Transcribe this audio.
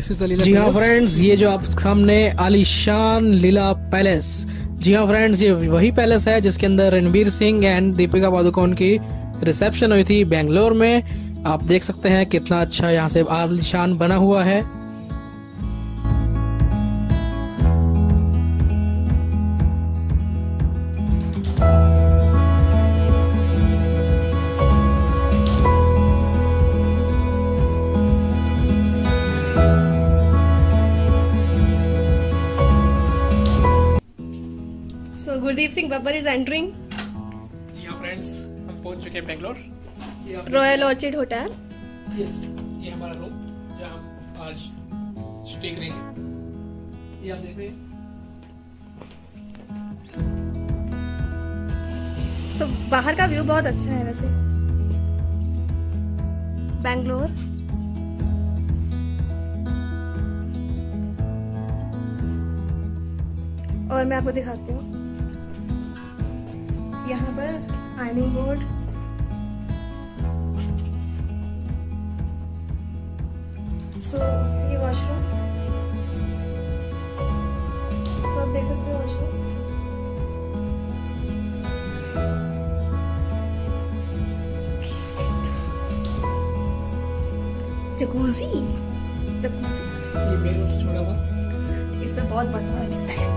जी हाँ फ्रेंड्स, ये जो आप सामने आलीशान लीला पैलेस, जी हाँ फ्रेंड्स, ये वही पैलेस है जिसके अंदर रणवीर सिंह एंड दीपिका पादुकोण की रिसेप्शन हुई थी बेंगलोर में। आप देख सकते हैं कितना अच्छा यहाँ से आलीशान बना हुआ है। So Gurdeep Singh Babbar is entering जी हाँ फ्रेंड्स, हम पहुंच चुके हैं बेंगलोर Royal Orchid Hotel। ये हमारा रूम जहाँ हम आज स्टे करेंगे। ये आप देख रहे हैं। So बाहर का व्यू बहुत अच्छा है वैसे बैंगलोर। और मैं आपको दिखाती हूँ यहाँ पर आयनिंग बोर्ड, ये वॉशरूम, आप देख सकते हो वॉशरूम। जकूजी ये मेरा छोटा सा, इसमें बहुत बड़ा दिखता है।